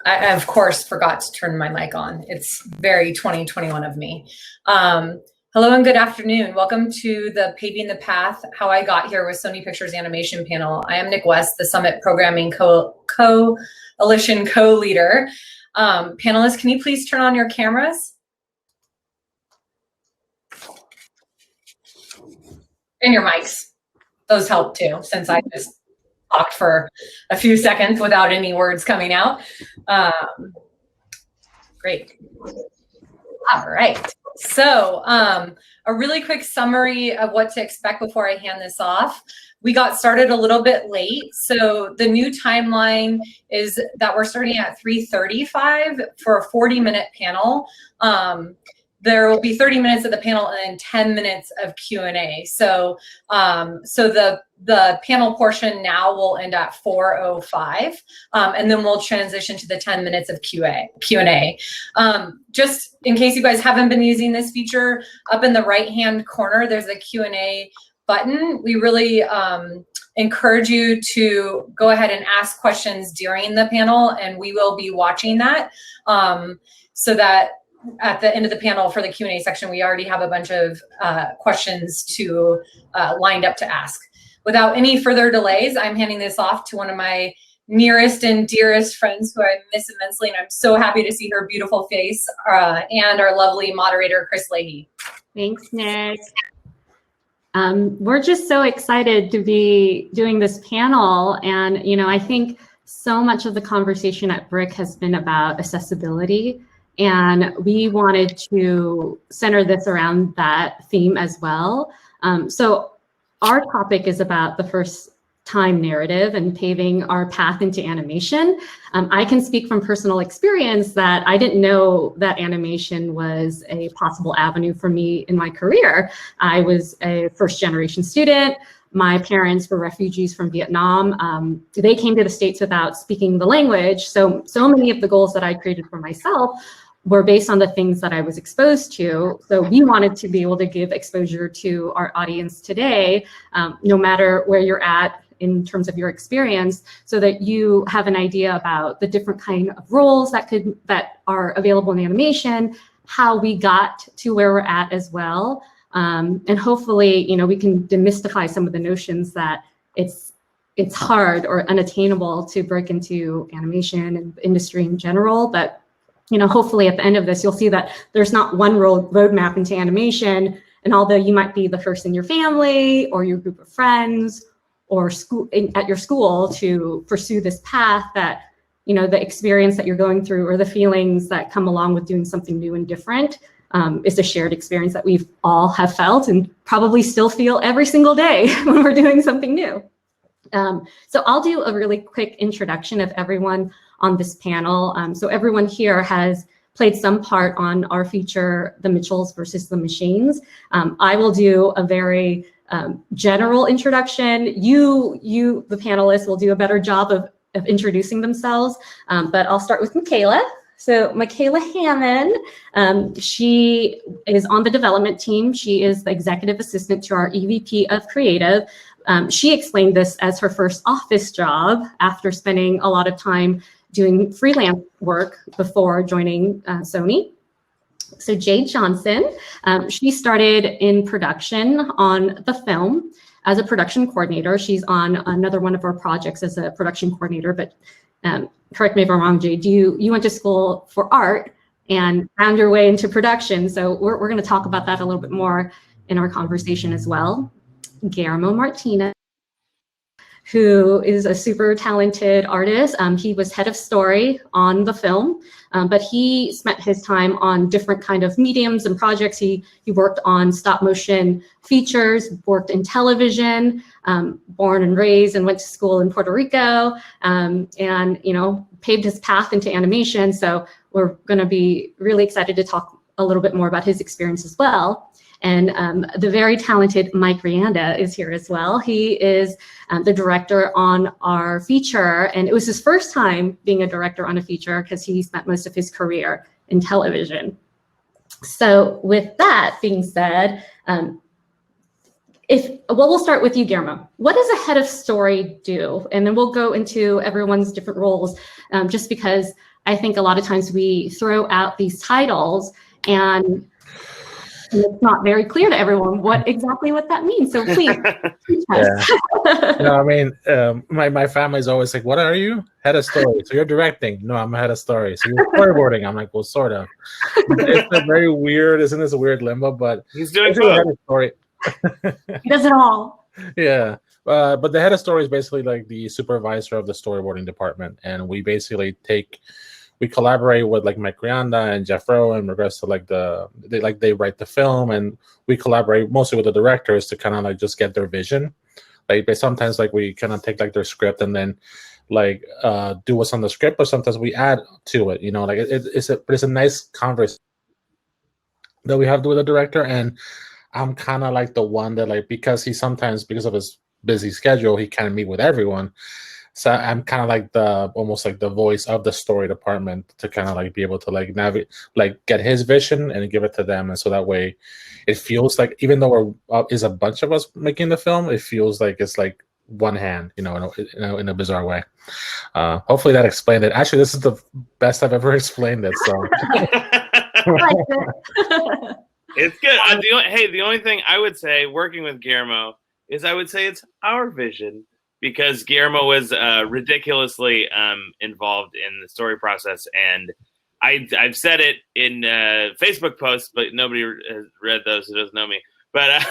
I, of course, forgot to turn my mic on. It's very 2021 of me. Hello and good afternoon. Welcome to the Paving the Path, How I Got Here with Sony Pictures Animation panel. I am Nick West, the Summit Programming Coalition co-leader. Panelists, can you please turn on your cameras? And your mics. Those help too, since I just talked for a few seconds without any words coming out. Great. All right. So a really quick summary of what to expect before I hand this off. We got started a little bit late. So the new timeline is that we're starting at 3:35 for a 40-minute panel. There will be 30 minutes of the panel and then 10 minutes of Q&A. So the panel portion now will end at 4:05, and then we'll transition to the 10 minutes of Q&A. Just in case you guys haven't been using this feature, up in the right-hand corner, there's a Q&A button. We really encourage you to go ahead and ask questions during the panel, and we will be watching that so that at the end of the panel for the Q&A section, we already have a bunch of questions to lined up to ask. Without any further delays, I'm handing this off to one of my nearest and dearest friends who I miss immensely, and I'm so happy to see her beautiful face, and our lovely moderator, Chris Leahy. Thanks, Nick. We're just so excited to be doing this panel, and I think so much of the conversation at BRIC has been about accessibility. And we wanted to center this around that theme as well. So our topic is about the first time narrative and paving our path into animation. I can speak from personal experience that I didn't know that animation was a possible avenue for me in my career. I was a first-generation student. My parents were refugees from Vietnam. They came to the States without speaking the language. So many of the goals that I created for myself were based on the things that I was exposed to. So we wanted to be able to give exposure to our audience today, no matter where you're at in terms of your experience, so that you have an idea about the different kind of roles that are available in animation, how we got to where we're at as well. And hopefully, we can demystify some of the notions that it's hard or unattainable to break into animation and industry in general. But hopefully at the end of this, you'll see that there's not one roadmap into animation. And although you might be the first in your family or your group of friends or at your school to pursue this path, that, the experience that you're going through or the feelings that come along with doing something new and different is a shared experience that we've all have felt and probably still feel every single day when we're doing something new. So I'll do a really quick introduction of everyone on this panel. So everyone here has played some part on our feature, The Mitchells versus the Machines. I will do a very general introduction. You, the panelists, will do a better job of introducing themselves, but I'll start with Michaela. So Michaela Hammond, she is on the development team. She is the executive assistant to our EVP of Creative. She explained this as her first office job after spending a lot of time doing freelance work before joining Sony. So Jade Johnson, she started in production on the film as a production coordinator. She's on another one of our projects as a production coordinator, but correct me if I'm wrong, Jade, you went to school for art and found your way into production. So we're gonna talk about that a little bit more in our conversation as well. Guillermo Martinez, who is a super talented artist. He was head of story on the film, but he spent his time on different kind of mediums and projects. He worked on stop motion features, worked in television, born and raised and went to school in Puerto Rico, and paved his path into animation. So we're gonna be really excited to talk a little bit more about his experience as well. And the very talented Mike Rianda is here as well. He is the director on our feature, and it was his first time being a director on a feature because he spent most of his career in television. So with that being said, we'll start with you, Guillermo. What does a head of story do? And then we'll go into everyone's different roles, just because I think a lot of times we throw out these titles and it's not very clear to everyone exactly what that means. So please teach us. No, I mean, my family's always like, "What are you? Head of story." So you're directing? No, I'm head of story. So you're storyboarding? I'm like, well, sort of. It's a very weird, isn't this a weird limbo? But he's doing head of story. He does it all. Yeah. But the head of story is basically like the supervisor of the storyboarding department, and we basically we collaborate with like Mike Rianda and Jeff Rowe in regards to like they write the film, and we collaborate mostly with the directors to kind of like just get their vision. Like sometimes like we kind of take like their script and then like do what's on the script, but sometimes we add to it. You know, like it's a nice conversation that we have with the director, and I'm kind of like the one that like because of his busy schedule, he can't meet with everyone. So I'm kind of like almost like the voice of the story department to kind of like be able to like navigate, like get his vision and give it to them. And so that way it feels like, even though is a bunch of us making the film, it feels like it's like one hand, you know, in a bizarre way. Hopefully that explained it. Actually, this is the best I've ever explained it. So it's good. The only thing I would say working with Guillermo is I would say it's our vision, because Guillermo was ridiculously involved in the story process. And I've said it in Facebook posts, but nobody has read those who doesn't know me. But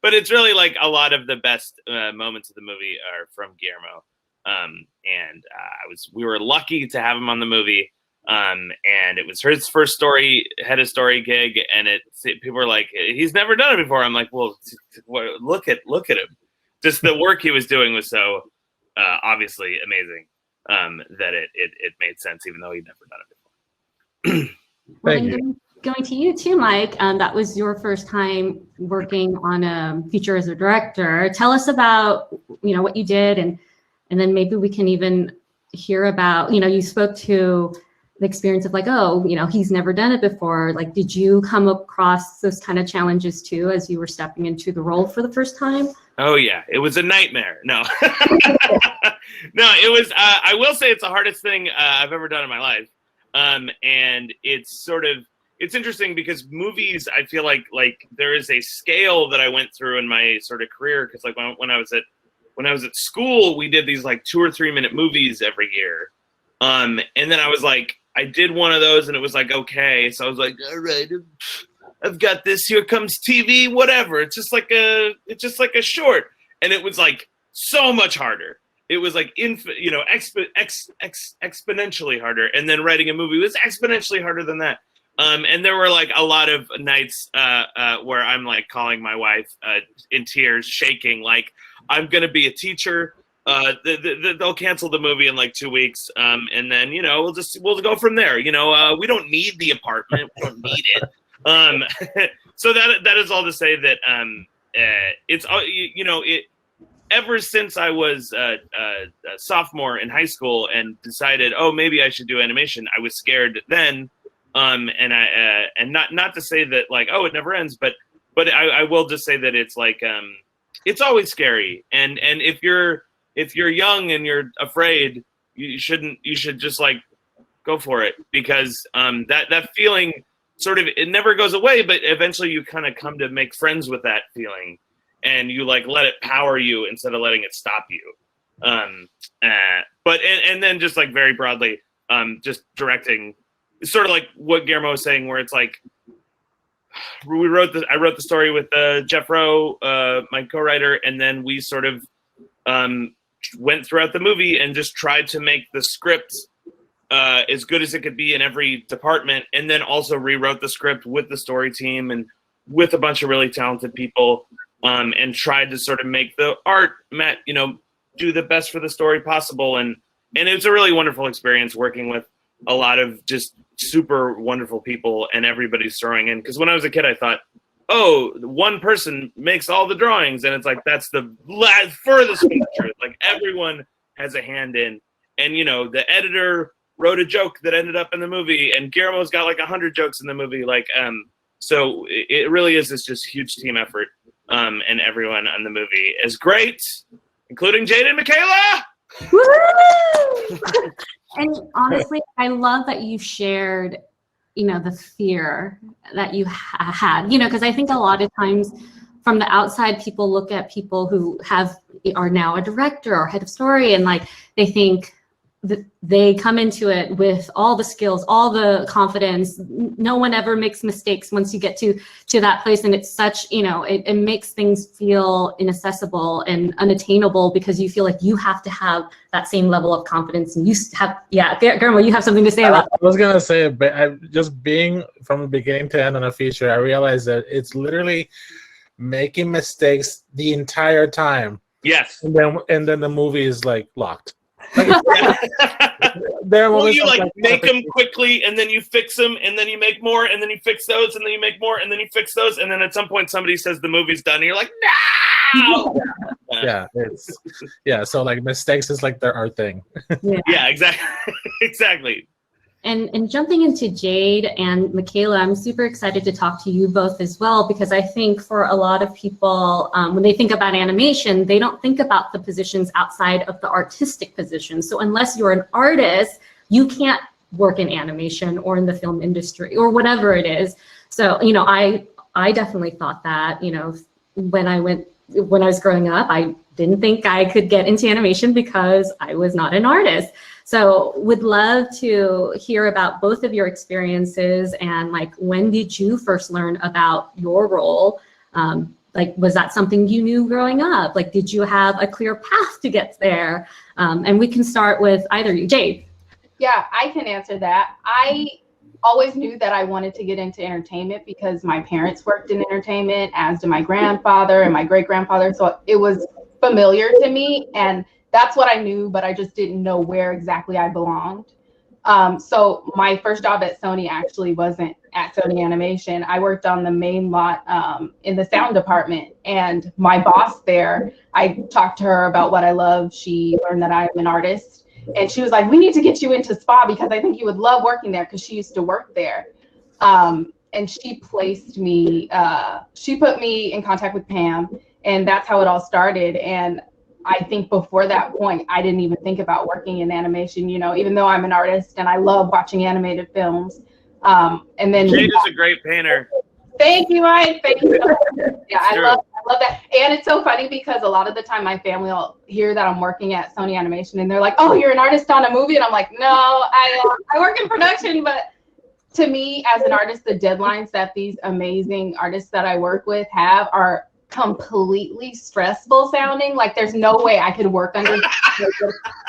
but it's really like a lot of the best moments of the movie are from Guillermo. We were lucky to have him on the movie. And it was his first head of story gig. And people were like, he's never done it before. I'm like, well, look at him. Just the work he was doing was so obviously amazing that it made sense, even though he'd never done it before. Thank you. Going to you too, Mike. That was your first time working on a feature as a director. Tell us about what you did, and then maybe we can even hear about you spoke to the experience of like, he's never done it before. Like, did you come across those kind of challenges too as you were stepping into the role for the first time? Oh yeah, it was a nightmare. No, no, it was. I will say it's the hardest thing I've ever done in my life. And it's interesting because movies, I feel like there is a scale that I went through in my sort of career. Because like when I was at school, we did these like 2 or 3 minute movies every year. And then I was like, I did one of those, and it was like, okay. So I was like, all right, I've got this. Here comes TV, whatever. It's just like a short, and it was like so much harder. It was like exponentially harder. And then writing a movie was exponentially harder than that. And there were like a lot of nights where I'm like calling my wife in tears, shaking, like I'm gonna be a teacher. They'll cancel the movie in like 2 weeks, and then we'll go from there. We don't need the apartment, we don't need it. So that is all to say that it's ever since I was a sophomore in high school and decided, maybe I should do animation. I was scared then, and not to say that like it never ends, but I will just say that it's like it's always scary, and if you're young and you're afraid, you should just like go for it, because that feeling sort of, it never goes away, but eventually you kind of come to make friends with that feeling, and you like let it power you instead of letting it stop you. But then just like very broadly, just directing, sort of like what Guillermo was saying, where it's like I wrote the story with Jeff Rowe, my co-writer, and then we sort of went throughout the movie and just tried to make the script as good as it could be in every department, and then also rewrote the script with the story team and with a bunch of really talented people, and tried to sort of make the art do the best for the story possible. And it's a really wonderful experience working with a lot of just super wonderful people, and everybody's throwing in. Because when I was a kid, I thought, one person makes all the drawings, and it's like that's the furthest from the truth. Like everyone has a hand in, and the editor wrote a joke that ended up in the movie, and Guillermo's got like 100 jokes in the movie. Like so it really is this just huge team effort, and everyone on the movie is great, including Jade and Michaela. Woo! And honestly, I love that you shared, the fear that you had, because I think a lot of times from the outside, people look at people who are now a director or head of story, and like they think that they come into it with all the skills, all the confidence. No one ever makes mistakes once you get to that place, and it's such, it makes things feel inaccessible and unattainable because you feel like you have to have that same level of confidence. And Guillermo, you have something to say about that. I was gonna say, but just being from the beginning to end on a feature, I realized that it's literally making mistakes the entire time. Yes. And then the movie is like locked. Like, you like make them quickly, and then you fix them, and then you make more, and then you fix those, and then you make more, and then you fix those, and then at some point somebody says the movie's done, and you're like, no. So like mistakes is like our thing. Yeah, exactly. And jumping into Jade and Michaela, I'm super excited to talk to you both as well, because I think for a lot of people, when they think about animation, they don't think about the positions outside of the artistic positions. So unless you're an artist, you can't work in animation or in the film industry or whatever it is. So, I definitely thought that, when I was growing up, I didn't think I could get into animation because I was not an artist. So would love to hear about both of your experiences, and like, when did you first learn about your role? Was that something you knew growing up? Like, did you have a clear path to get there? And we can start with either you. Jade. Yeah, I can answer that. I always knew that I wanted to get into entertainment because my parents worked in entertainment, as did my grandfather and my great-grandfather. So it was familiar to me, and that's what I knew, but I just didn't know where exactly I belonged. So my first job at Sony actually wasn't at Sony Animation. I worked on the main lot in the sound department, and my boss there, I talked to her about what I love. She learned that I'm an artist, and she was like, we need to get you into SPA because I think you would love working there, because she used to work there. And she placed me, she put me in contact with Pam, and that's how it all started. And I think before that point, I didn't even think about working in animation, even though I'm an artist and I love watching animated films. And then Jade is a great painter. Thank you, Mike. Thank you. Yeah, I love that. And it's so funny because a lot of the time my family will hear that I'm working at Sony Animation and they're like, oh, you're an artist on a movie? And I'm like, no, I work in production. But to me, as an artist, the deadlines that these amazing artists that I work with have are completely stressful sounding. Like, there's no way I could work under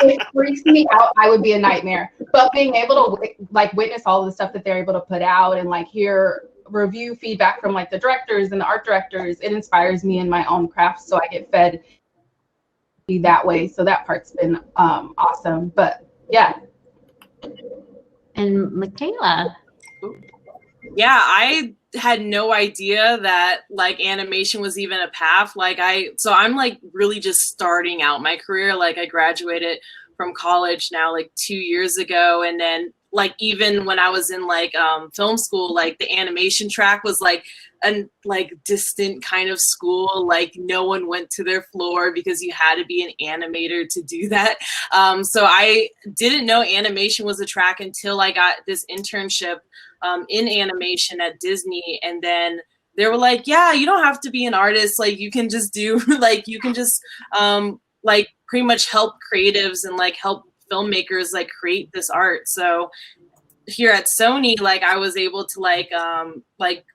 it freaks me out. I would be a nightmare. But being able to witness all the stuff that they're able to put out and hear review feedback from the directors and the art directors, it inspires me in my own craft, so I get fed that way. So that part's been awesome. But yeah. And Michaela. Yeah, I had no idea that animation was even a path. So I'm really just starting out my career. I graduated from college now 2 years ago, and then even when I was in film school, the animation track was a distant kind of school. No one went to their floor because you had to be an animator to do that. So I didn't know animation was a track until I got this internship in animation at Disney. And then they were like, yeah, you don't have to be an artist. You can just do you can just pretty much help creatives and help filmmakers create this art. So here at Sony, I was able to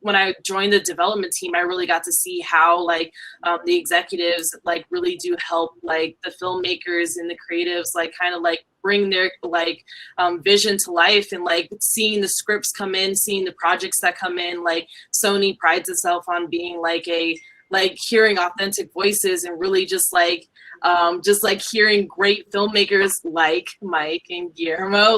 when I joined the development team, I really got to see how the executives really do help the filmmakers and the creatives kind of bring their vision to life, and seeing the scripts come in, seeing the projects that come in. Sony prides itself on being hearing authentic voices and really just hearing great filmmakers like Mike and Guillermo,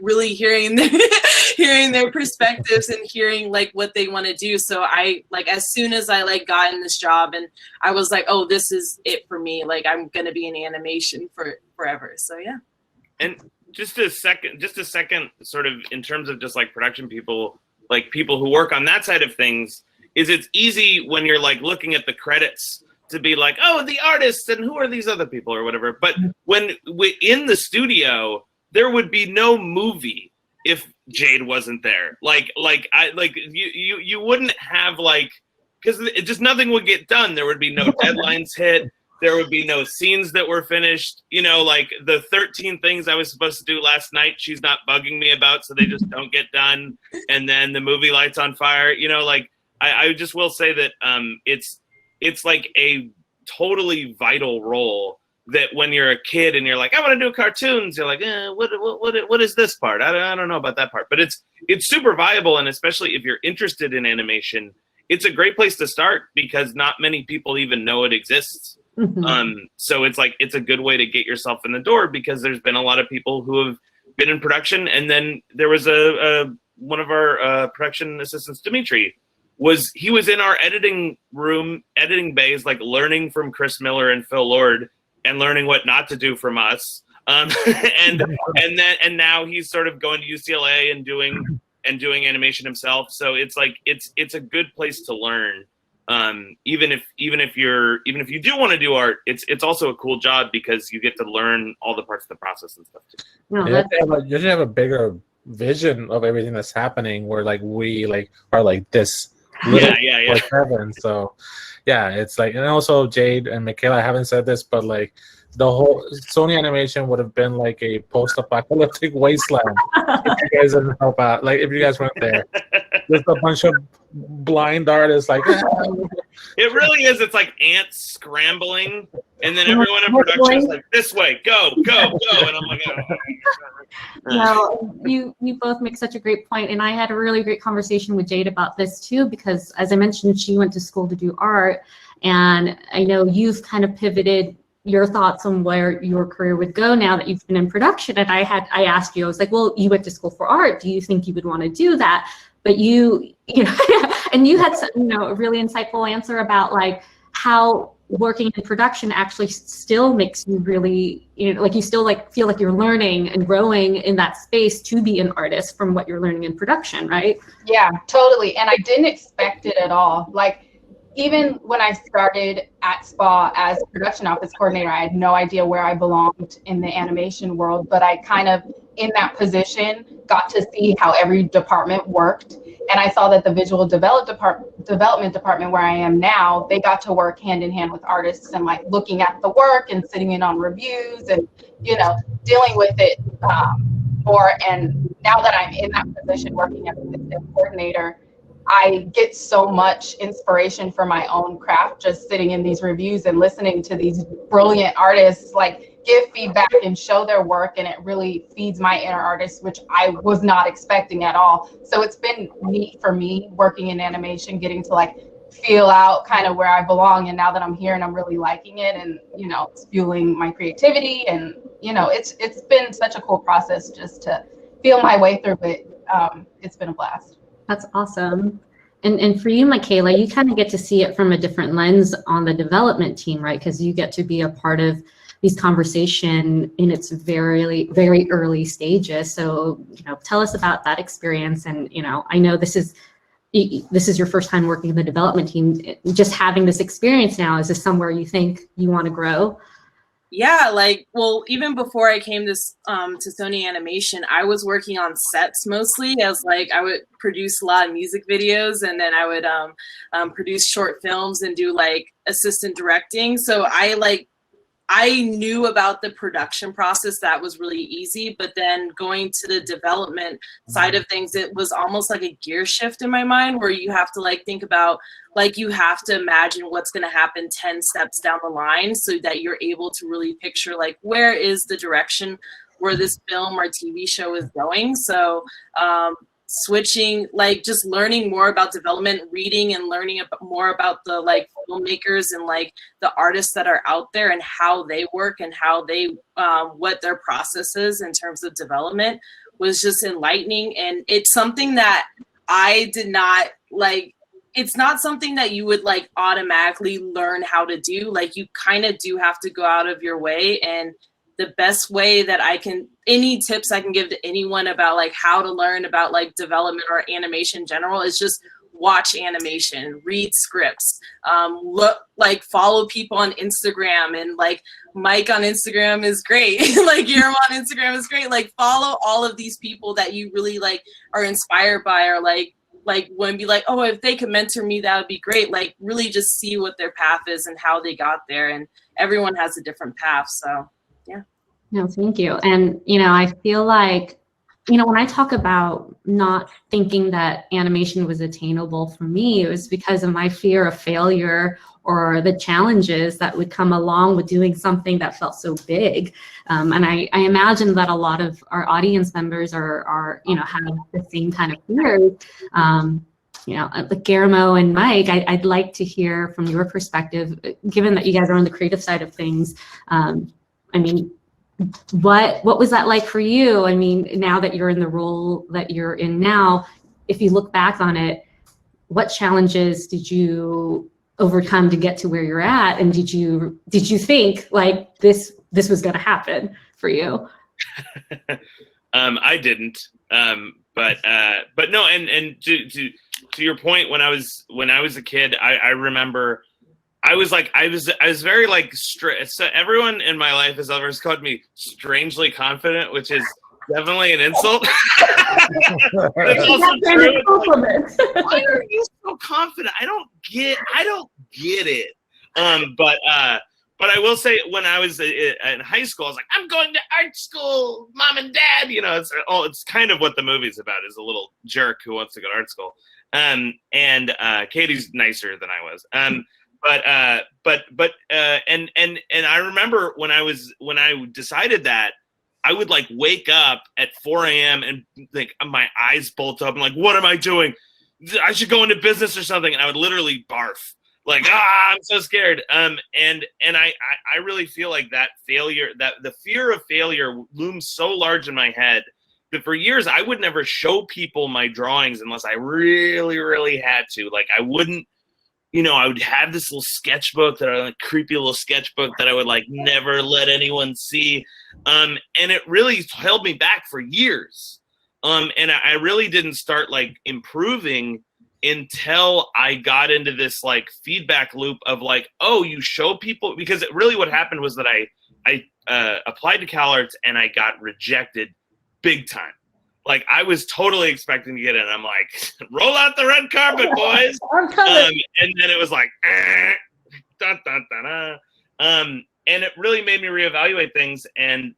really hearing their perspectives and hearing what they want to do. So I as soon as I got in this job, and I was oh, this is it for me. I'm gonna be in animation forever. So yeah. And just a second, sort of in terms of just production people, people who work on that side of things, is it's easy when you're looking at the credits to be oh, the artists and who are these other people or whatever. But when we in the studio, there would be no movie if Jade wasn't there. You wouldn't have because just nothing would get done. There would be no deadlines hit. There would be no scenes that were finished. The 13 things I was supposed to do last night, she's not bugging me about, so they just don't get done. And then the movie lights on fire. I just will say that it's like a totally vital role that when you're a kid and you're like, I want to do cartoons, you're like, what is this part? I don't know about that part. But it's super viable, and especially if you're interested in animation, it's a great place to start because not many people even know it exists. So it's a good way to get yourself in the door because there's been a lot of people who have been in production. And then there was one of our production assistants, Dimitri, was in our editing room, editing bays, learning from Chris Miller and Phil Lord and learning what not to do from us. And now he's sort of going to UCLA and doing animation himself. So it's a good place to learn. Even if you do want to do art, it's also a cool job because you get to learn all the parts of the process and stuff too. No, You should have a bigger vision of everything that's happening where we are this little heaven. So yeah, it's and also Jade and Michaela, I haven't said this, but the whole Sony Animation would have been a post-apocalyptic wasteland if you guys didn't help out. If you guys weren't there, just a bunch of blind artists. It really is. It's like ants scrambling, and then everyone in production is like, "This way, go, go, go," and I'm like, "Oh." No, you both make such a great point, and I had a really great conversation with Jade about this too, because as I mentioned, she went to school to do art, and I know you've kind of pivoted your thoughts on where your career would go now that you've been in production. And I asked you, I was like, well, you went to school for art. Do you think you would want to do that? But you and you had a really insightful answer about how working in production actually still makes you really, you still feel like you're learning and growing in that space to be an artist from what you're learning in production, right? Yeah, totally. And I didn't expect it at all. Even when I started at SPA as production office coordinator, I had no idea where I belonged in the animation world, but I kind of, in that position, got to see how every department worked. And I saw that the visual development department where I am now, they got to work hand in hand with artists and looking at the work and sitting in on reviews and, dealing with it more. And now that I'm in that position working as assistant coordinator, I get so much inspiration for my own craft, just sitting in these reviews and listening to these brilliant artists give feedback and show their work, and it really feeds my inner artist, which I was not expecting at all. So it's been neat for me working in animation, getting to feel out kind of where I belong. And now that I'm here and I'm really liking it, and it's fueling my creativity, and it's been such a cool process just to feel my way through it. It's been a blast. That's awesome. And for you, Michaela, you kind of get to see it from a different lens on the development team, right? Because you get to be a part of these conversation in its very, very early stages. So, tell us about that experience. And, I know this is your first time working in the development team. Just having this experience now, is this somewhere you think you want to grow? Yeah, even before I came to Sony Animation, I was working on sets mostly as I would produce a lot of music videos, and then I would produce short films and do assistant directing. So I knew about the production process. That was really easy. But then going to the development side of things, it was almost like a gear shift in my mind, where you have to think about, you have to imagine what's going to happen 10 steps down the line, so that you're able to really picture where is the direction where this film or TV show is going. So switching, just learning more about development, reading and learning more about the filmmakers and the artists that are out there and how they work and how they what their process is in terms of development was just enlightening. And it's something that I did not it's not something that you would automatically learn how to do. You kind of do have to go out of your way. And the best way that any tips I can give to anyone about how to learn about development or animation in general is just watch animation, read scripts, follow people on Instagram, and like Mike on Instagram is great. Like Guillermo on Instagram is great. Like follow all of these people that you really like are inspired by, or like when be like, oh, if they could mentor me, that would be great. Like really just see what their path is and how they got there. And everyone has a different path. So yeah. No, thank you. And, you know, I feel like, you know, when I talk about not thinking that animation was attainable for me, it was because of my fear of failure or the challenges that would come along with doing something that felt so big. And I imagine that a lot of our audience members are you know, have the same kind of fears. You know, like Guillermo and Mike, I'd like to hear from your perspective, given that you guys are on the creative side of things. I mean, what was that like for you? I mean, now that you're in the role that you're in now, if you look back on it, what challenges did you overcome to get to where you're at? And did you think like this was going to happen for you? I didn't. But no, and to your point, when I was a kid, I remember I was very like so everyone in my life has always called me strangely confident, which is definitely an insult. It's also true. Like, why are you so confident? I don't get it. But I will say, when I was in high school, I was like, I'm going to art school, mom and dad. You know, it's kind of what the movie's about, is a little jerk who wants to go to art school. And Katie's nicer than I was. But I remember when I decided that, I would like wake up at 4 a.m. and like my eyes bolt up. I'm like, what am I doing? I should go into business or something. And I would literally barf. Like, I'm so scared. And I really feel like that failure, that the fear of failure looms so large in my head that for years I would never show people my drawings unless I really, really had to. Like I wouldn't, you know, I would have this little sketchbook creepy little sketchbook that I would like never let anyone see. And it really held me back for years. And I really didn't start like improving until I got into this like feedback loop of like, oh, you show people, because what happened was that I applied to CalArts and I got rejected big time. Like I was totally expecting to get in. I'm like, roll out the red carpet, boys. I'm coming. And then it was like, dun, dun, dun, dun. And it really made me reevaluate things. And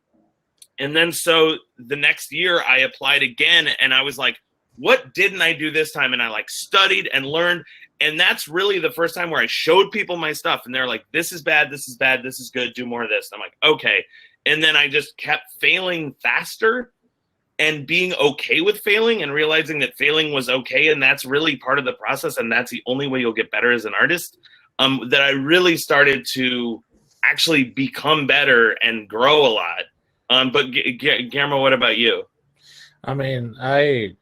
then so the next year I applied again, and I was like, what didn't I do this time? And I like studied and learned. And that's really the first time where I showed people my stuff. And they're like, this is bad, this is bad, this is good, do more of this. And I'm like, okay. And then I just kept failing faster and being okay with failing and realizing that failing was okay. And that's really part of the process. And that's the only way you'll get better as an artist. That I really started to actually become better and grow a lot. But Guillermo, what about you? I mean, I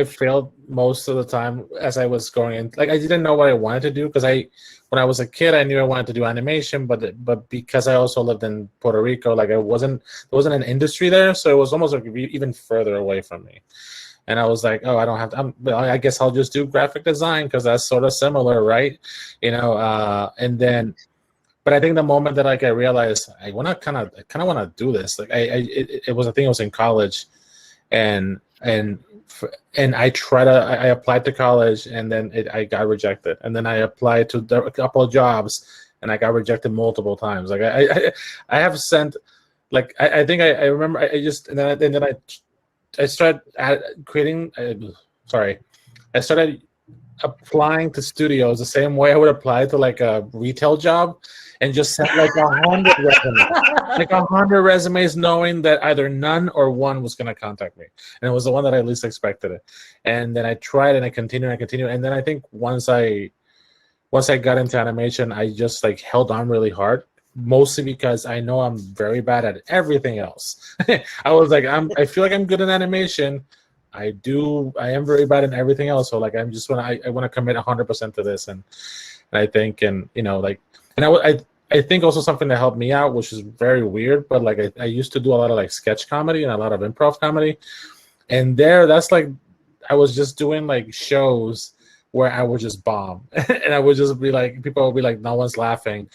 failed most of the time as I was going in. Like I didn't know what I wanted to do, because when I was a kid, I knew I wanted to do animation, but because I also lived in Puerto Rico, like there wasn't an industry there, so it was almost like even further away from me. And I was like, oh, I don't have to. I guess I'll just do graphic design because that's sort of similar, right? You know. And then, but I think the moment that like I realized I want to kind of want to do this, like it was, I think I was in college, and I applied to college, and then I got rejected, and then I applied to a couple of jobs, and I got rejected multiple times. Like I have sent, like I think I remember I started creating. I started applying to studios the same way I would apply to like a retail job, and just sent like 100 resumes, like 100 resumes, knowing that either none or one was going to contact me. And it was the one that I least expected it. And then I tried, and I continued. And then I think once I got into animation, I just like held on really hard, mostly because I know I'm very bad at everything else. I was like, I feel like I'm good in animation. I am very bad in everything else. So like, I want to commit 100% to this. And I think, and you know, like, and I think also something that helped me out, which is very weird, but like I used to do a lot of like sketch comedy and a lot of improv comedy. And that's like, I was just doing like shows where I would just bomb, and I would just be like, people would be like, no one's laughing,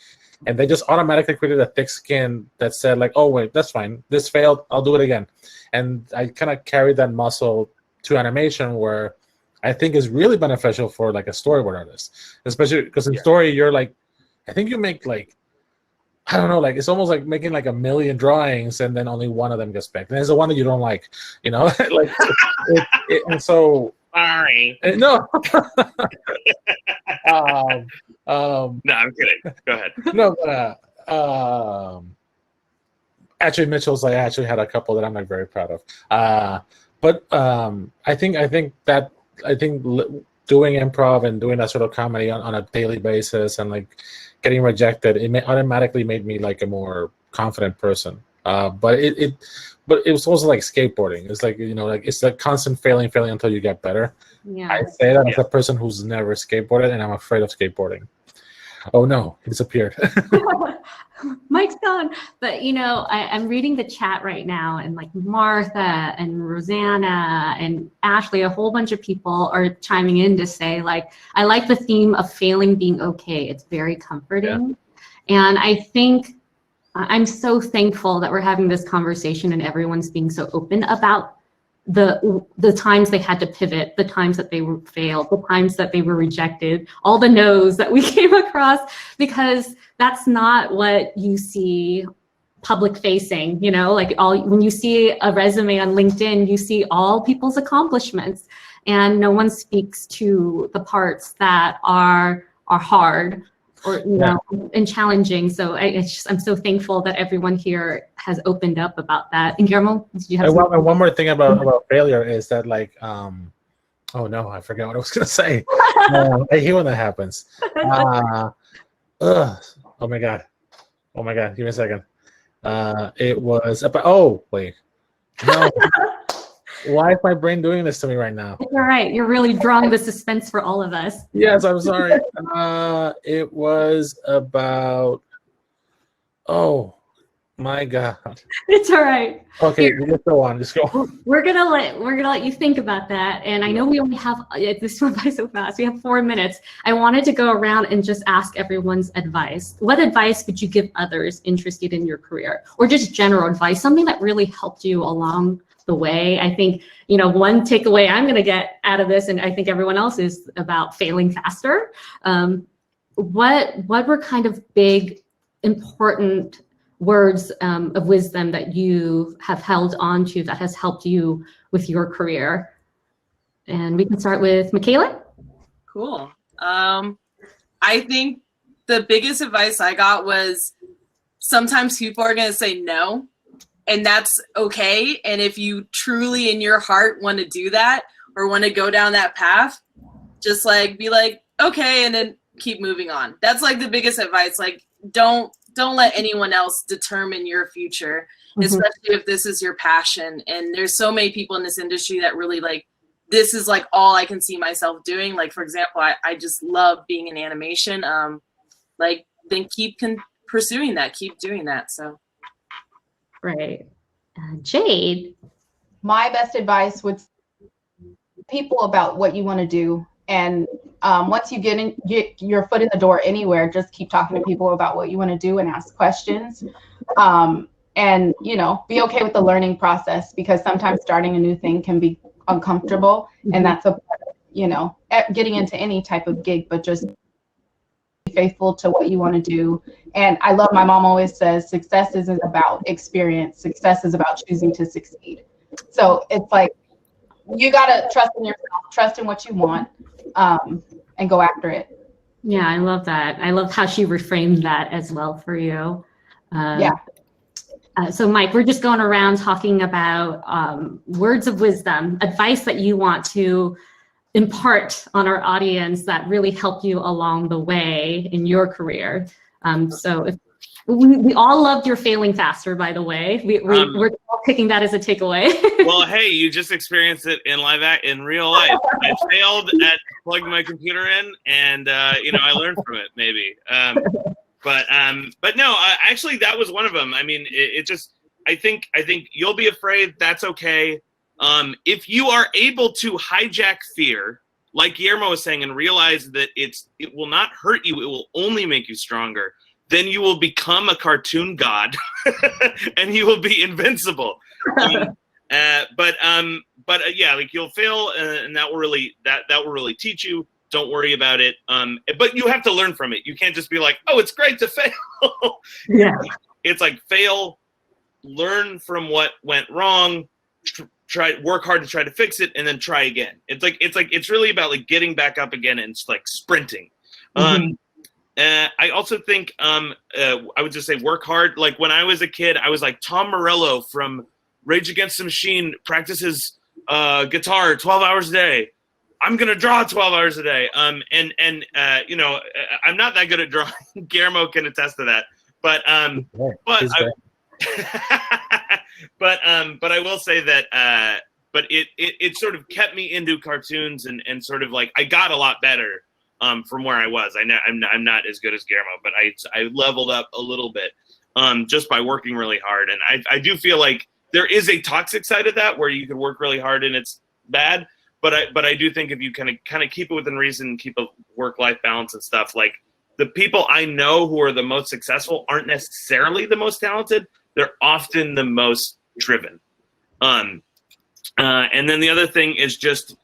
and they just automatically created a thick skin that said like, oh wait, that's fine, this failed, I'll do it again. And I kind of carried that muscle to animation, where I think is really beneficial for like a storyboard artist, especially because in story you're like, I think you make like, I don't know, like it's almost like making like 1 million drawings and then only one of them gets picked, and there's the one that you don't like, you know. Like and so Sorry. no. No, I'm kidding. Go ahead. No, but actually, Mitchell's like actually had a couple that I'm like very proud of. But I think doing improv and doing that sort of comedy on a daily basis and like getting rejected, automatically made me like a more confident person. But it was also like skateboarding. It's like, you know, like it's like constant failing until you get better. Yeah. I say that as a person who's never skateboarded, and I'm afraid of skateboarding. Oh no, he disappeared. Mike's gone. But you know, I'm reading the chat right now, and like Martha and Rosanna and Ashley, a whole bunch of people are chiming in to say like, I like the theme of failing being okay. It's very comforting. Yeah. And I think I'm so thankful that we're having this conversation and everyone's being so open about the times they had to pivot, the times that they were failed, the times that they were rejected, all the no's that we came across, because that's not what you see public facing, you know, like when you see a resume on LinkedIn, you see all people's accomplishments, and no one speaks to the parts that are hard or and challenging. So I'm so thankful that everyone here has opened up about that. And Guillermo, did you have one more thing about failure is that like, oh no, I forgot what I was gonna say. I hate when that happens. Oh my god, give me a second. It was about, wait, no. Why is my brain doing this to me right now? It's all right. You're really drawing the suspense for all of us. Yes, I'm sorry. It was about, oh my god. It's all right. Okay, just go on. Just go. We're gonna let you think about that. And I know we only have, this went by so fast. We have 4 minutes. I wanted to go around and just ask everyone's advice. What advice would you give others interested in your career, or just general advice, something that really helped you along the way? I think, you know, one takeaway I'm going to get out of this, and I think everyone else, is about failing faster. What were kind of big, important words of wisdom that you have held on to that has helped you with your career? And we can start with Michaela. Cool. I think the biggest advice I got was sometimes people are going to say no, and that's okay. And if you truly in your heart want to do that or want to go down that path, just like be like, okay, and then keep moving on. That's like the biggest advice. Like, don't let anyone else determine your future, especially if this is your passion. And there's so many people in this industry that really like, this is like all I can see myself doing. Like, for example, I just love being in animation. Like, then keep pursuing that, keep doing that. So. Right. Jade. My best advice would people about what you want to do. And once you get your foot in the door anywhere, just keep talking to people about what you want to do and ask questions. And, you know, be okay with the learning process, because sometimes starting a new thing can be uncomfortable. And that's you know, getting into any type of gig, but just be faithful to what you want to do. And I love, my mom always says, success isn't about experience. Success is about choosing to succeed. So it's like, you got to trust in yourself, trust in what you want, and go after it. Yeah, I love that. I love how she reframed that as well for you. So Mike, we're just going around talking about words of wisdom, advice that you want to impart on our audience that really helped you along the way in your career. So if we all loved your failing faster, by the way. We're all picking that as a takeaway. Well, hey, you just experienced it in real life. I failed at plugging my computer in, and you know, I learned from it, maybe. But no, actually, that was one of them. I mean, it just, I think you'll be afraid. That's okay. If you are able to hijack fear, like Guillermo was saying, and realize that it will not hurt you, it will only make you stronger, then you will become a cartoon god and you will be invincible. But yeah, like you'll fail, and that will really teach you. Don't worry about it. But you have to learn from it. You can't just be like, oh, it's great to fail. Yeah. It's like fail, learn from what went wrong, work hard to try to fix it, and then try again. It's really about like getting back up again and like sprinting. I also think I would just say work hard. Like when I was a kid, I was like Tom Morello from Rage Against the Machine practices guitar 12 hours a day. I'm gonna draw 12 hours a day. You know, I'm not that good at drawing. Guillermo can attest to that. But I will say that but it sort of kept me into cartoons and sort of like I got a lot better from where I was. I'm not as good as Guillermo, but I leveled up a little bit just by working really hard. And I do feel like there is a toxic side of that where you can work really hard and it's bad. But I do think if you kind of keep it within reason, keep a work-life balance and stuff, like the people I know who are the most successful aren't necessarily the most talented. They're often the most driven. And then the other thing is just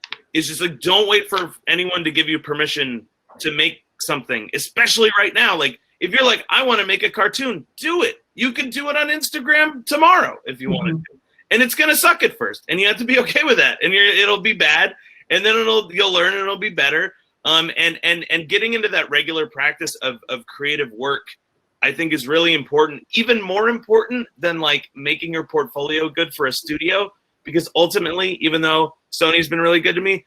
like, don't wait for anyone to give you permission to make something, especially right now. Like if you're like, I want to make a cartoon, do it. You can do it on Instagram tomorrow if you wanted to. And it's gonna suck at first, and you have to be okay with that. And it'll be bad, and then you'll learn, and it'll be better. And getting into that regular practice of creative work, I think is really important. Even more important than like making your portfolio good for a studio, because ultimately, even though Sony's been really good to me,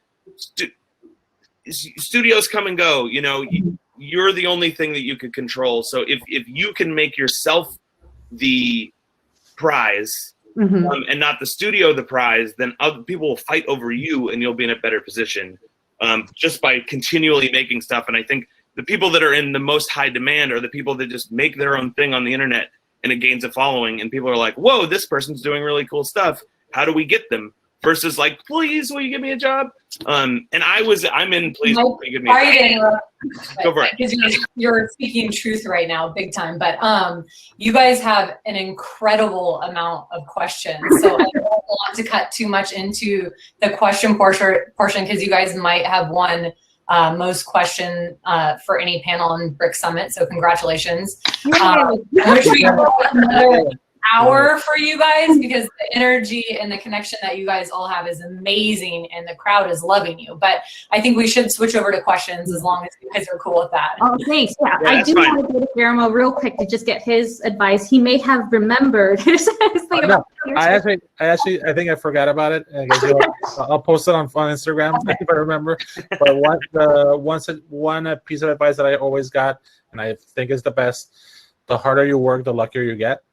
studios come and go. You know, you're the only thing that you can control. So if you can make yourself the prize. And not the studio the prize, then other people will fight over you and you'll be in a better position just by continually making stuff. And I think the people that are in the most high demand are the people that just make their own thing on the internet and it gains a following. And people are like, whoa, this person's doing really cool stuff. How do we get them? Versus like, please, will you give me a job? I'm in, please, will you give me a job? Go for it. Because you're speaking truth right now, big time. But you guys have an incredible amount of questions. So I don't want to cut too much into the question portion because you guys might have won most question for any panel on Brick Summit. So congratulations. I wish we had another hour for you guys because the energy and the connection that you guys all have is amazing and the crowd is loving you. But I think we should switch over to questions as long as you guys are cool with that. Oh, thanks. Yeah, I do want to go to Guillermo real quick to just get his advice. He may have remembered his thing about I think I forgot about it. I'll post it on Instagram if I remember. But one piece of advice that I always got, and I think is the best, the harder you work, the luckier you get.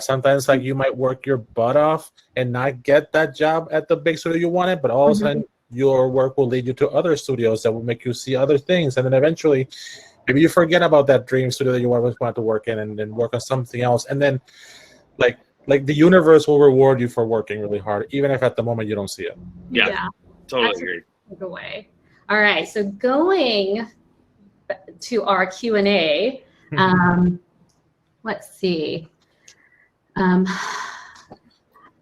Sometimes like you might work your butt off and not get that job at the big studio you wanted, but all of a sudden your work will lead you to other studios that will make you see other things. And then eventually maybe you forget about that dream studio that you always wanted to work in and then work on something else. And then like the universe will reward you for working really hard, even if at the moment you don't see it. Yeah. Totally agree. Away. All right. So going to our Q&A, let's see.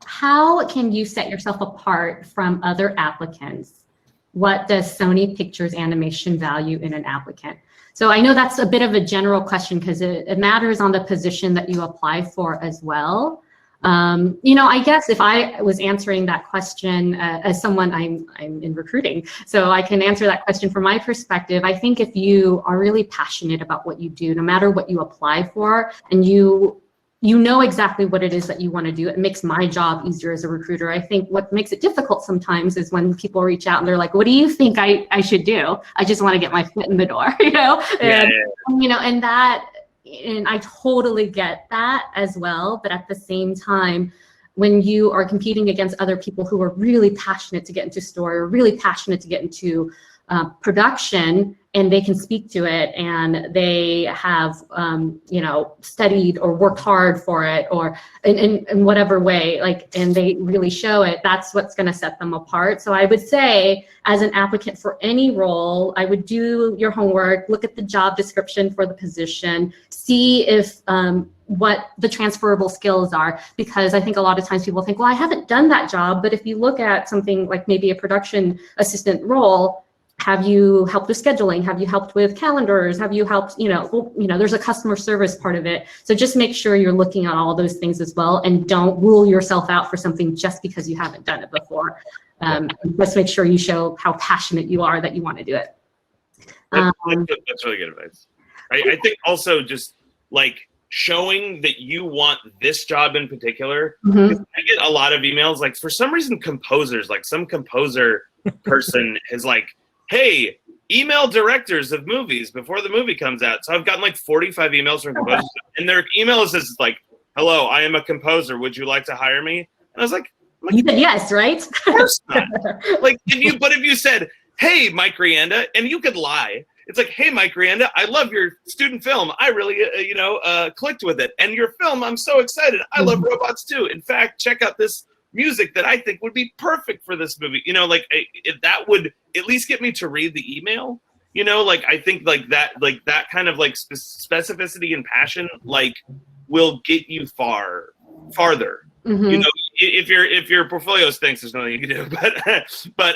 How can you set yourself apart from other applicants? What does Sony Pictures Animation value in an applicant? So I know that's a bit of a general question because it matters on the position that you apply for as well. You know, I guess if I was answering that question as someone, I'm in recruiting, so I can answer that question from my perspective. I think if you are really passionate about what you do, no matter what you apply for, and you know exactly what it is that you want to do, it makes my job easier as a recruiter. I think what makes it difficult sometimes is when people reach out and they're like, what do you think I should do? I just want to get my foot in the door, you know? And, you know, and I totally get that as well. But at the same time, when you are competing against other people who are really passionate to get into story, or really passionate to get into production, and they can speak to it, and they have studied or worked hard for it, or in whatever way, like, and they really show it, that's what's going to set them apart. So I would say, as an applicant for any role, I would do your homework, look at the job description for the position, see if what the transferable skills are, because I think a lot of times people think, well, I haven't done that job, but if you look at something like maybe a production assistant role, have you helped with scheduling? Have you helped with calendars? Have you helped, there's a customer service part of it. So just make sure you're looking at all those things as well, and don't rule yourself out for something just because you haven't done it before. Let's make sure you show how passionate you are that you want to do it. That's really good advice. I think also just like showing that you want this job in particular. Mm-hmm. I get a lot of emails, like for some reason composers, like some composer person is like, hey, email directors of movies before the movie comes out. So I've gotten like 45 emails from composers, and their email is like, hello, I am a composer. Would you like to hire me? And I was like, you said yes, right? Of course not. Like, if you said, hey, Mike Rianda, and you could lie. It's like, hey, Mike Rianda, I love your student film. I really, clicked with it. And your film, I'm so excited. I love robots too. In fact, check out this music that I think would be perfect for this movie. That would at least get me to read the email. I think that kind of like specificity and passion, like, will get you farther. Mm-hmm. If your portfolio stinks, there's nothing you can do. But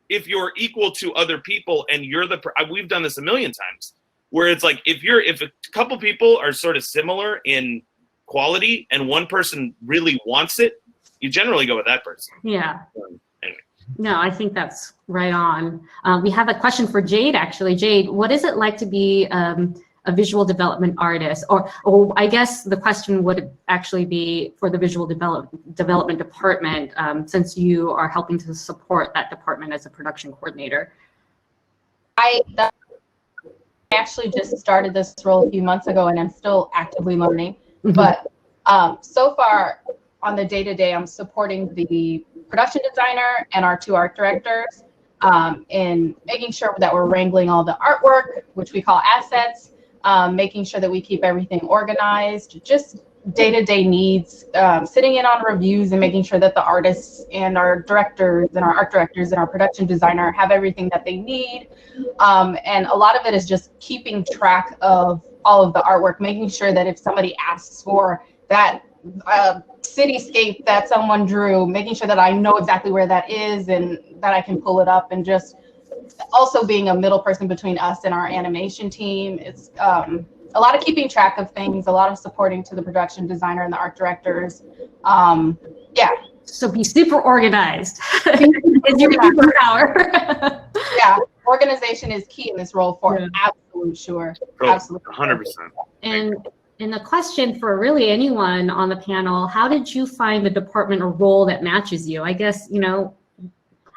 if you're equal to other people, and you're we've done this a million times, where it's like if a couple people are sort of similar in quality and one person really wants it, you generally go with that person. Yeah. Anyway. No, I think that's right on. We have a question for Jade, actually. Jade, what is it like to be a visual development artist? Or I guess the question would actually be for the visual development department, since you are helping to support that department as a production coordinator. I actually just started this role a few months ago, and I'm still actively learning. Mm-hmm. But so far on the day-to-day, I'm supporting the production designer and our 2 art directors in making sure that we're wrangling all the artwork, which we call assets, making sure that we keep everything organized, just day-to-day needs, sitting in on reviews and making sure that the artists and our directors and our art directors and our production designer have everything that they need. And a lot of it is just keeping track of all of the artwork, making sure that if somebody asks for that cityscape that someone drew, making sure that I know exactly where that is and that I can pull it up, and just also being a middle person between us and our animation team. It's a lot of keeping track of things, a lot of supporting to the production designer and the art directors. Yeah. So be super organized. It's your superpower. Yeah, organization is key in this role for absolute sure. Absolutely. 100%. And the question for really anyone on the panel, how did you find the department or role that matches you? I guess,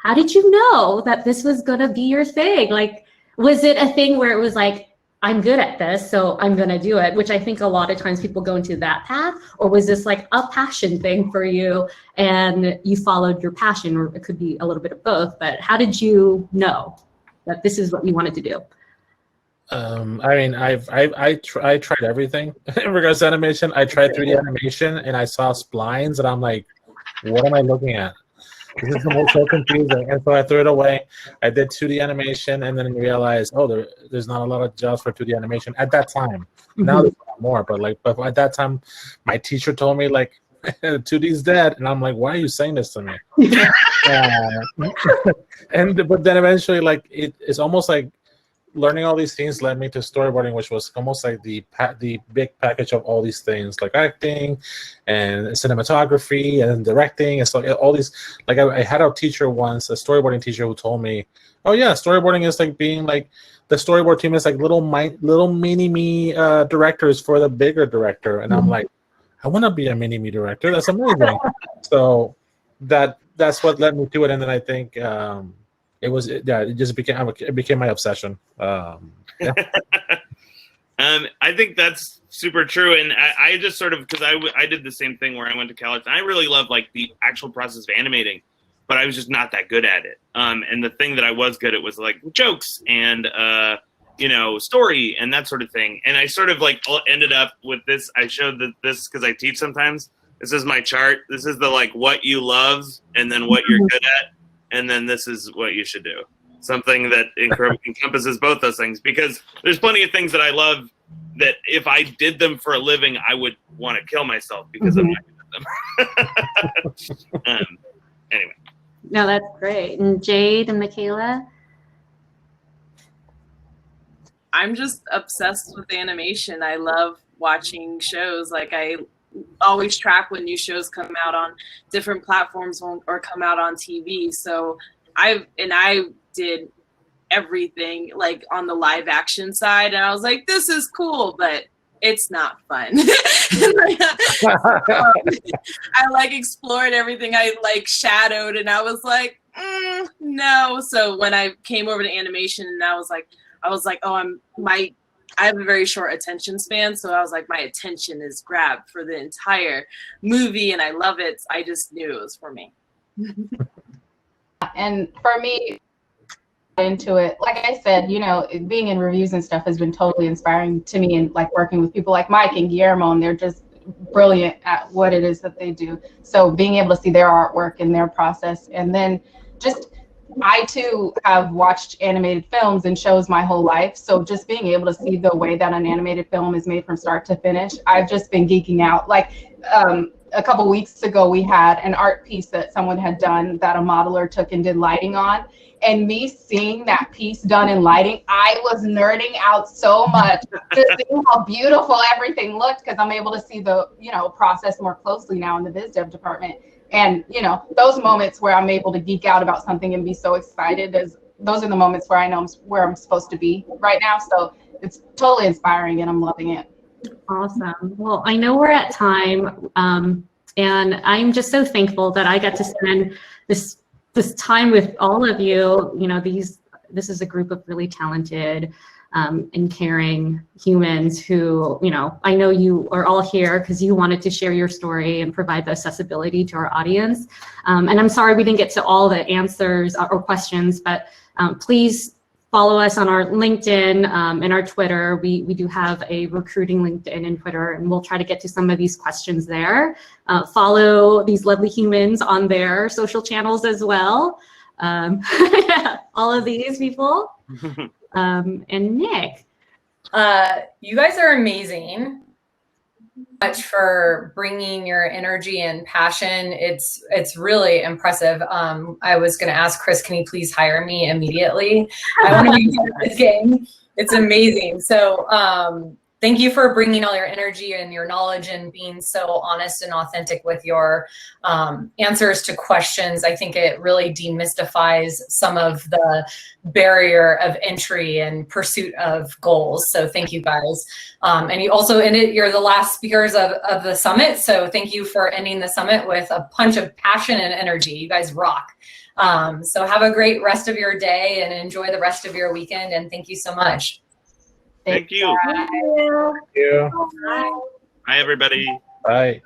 how did you know that this was going to be your thing? Like, was it a thing where it was like, I'm good at this, so I'm going to do it, which I think a lot of times people go into that path? Or was this like a passion thing for you and you followed your passion? Or it could be a little bit of both, but how did you know that this is what you wanted to do? I tried everything in regards to animation. I tried 3D animation, and I saw splines, and I'm like, what am I looking at? This is so confusing. And so I threw it away. I did 2D animation, and then realized, there's not a lot of jobs for 2D animation at that time. Mm-hmm. Now there's a lot more, but at that time, my teacher told me 2D's dead, and I'm like, why are you saying this to me? But then eventually, it's almost like learning all these things led me to storyboarding, which was almost like the big package of all these things, like acting and cinematography and directing. And so all these, I had a teacher once, a storyboarding teacher, who told me, oh yeah, storyboarding is like being like, the storyboard team is like little mini-me directors for the bigger director. And I'm like, I want to be a mini-me director. That's amazing. So that's what led me to it. And then I think it became my obsession. Yeah. I think that's super true, and I just sort of, because I did the same thing where I went to college, and I really love the actual process of animating, but I was just not that good at it. And the thing that I was good at was like jokes and story and that sort of thing. And I sort of like ended up with this. I showed this because I teach sometimes. This is my chart. This is the like what you love and then what you're good at, and then this is what you should do. Something that encompasses both those things, because there's plenty of things that I love that if I did them for a living, I would want to kill myself because I'm not good at them. Anyway. No, that's great. And Jade and Michaela? I'm just obsessed with animation. I love watching shows. Like I always track when new shows come out on different platforms or come out on TV. So I did everything like on the live action side, and I was like, this is cool, but it's not fun. I like explored everything. I like shadowed, and I was like, no. So when I came over to animation, and I was like, oh, I have a very short attention span, so I was like, my attention is grabbed for the entire movie, and I love it. I just knew it was for me. And for me, into it, like I said, being in reviews and stuff has been totally inspiring to me, and like working with people like Mike and Guillermo, and they're just brilliant at what it is that they do. So being able to see their artwork and their process, and then just I too have watched animated films and shows my whole life. So just being able to see the way that an animated film is made from start to finish, I've just been geeking out. Like a couple weeks ago, we had an art piece that someone had done that a modeler took and did lighting on. And me seeing that piece done in lighting, I was nerding out so much to see how beautiful everything looked, because I'm able to see the process more closely now in the biz dev department. And those moments where I'm able to geek out about something and be so excited, those are the moments where I know where I'm supposed to be right now. So it's totally inspiring, and I'm loving it. Awesome. Well, I know we're at time, and I'm just so thankful that I got to spend this time with all of you. This is a group of really talented and caring humans who, I know you are all here because you wanted to share your story and provide the accessibility to our audience. And I'm sorry we didn't get to all the answers or questions, but please follow us on our LinkedIn and our Twitter. We do have a recruiting LinkedIn and Twitter, and we'll try to get to some of these questions there. Follow these lovely humans on their social channels as well. All of these people. And Nick. You guys are amazing. Much for bringing your energy and passion. It's really impressive. I was going to ask Chris, can you please hire me immediately? I want to be part of this game. It's amazing. So thank you for bringing all your energy and your knowledge and being so honest and authentic with your answers to questions. I think it really demystifies some of the barrier of entry and pursuit of goals. So thank you guys. And you also you're the last speakers of the summit. So thank you for ending the summit with a punch of passion and energy. You guys rock. So have a great rest of your day and enjoy the rest of your weekend. And thank you so much. Thank you. Thank you. Bye, everybody. Bye.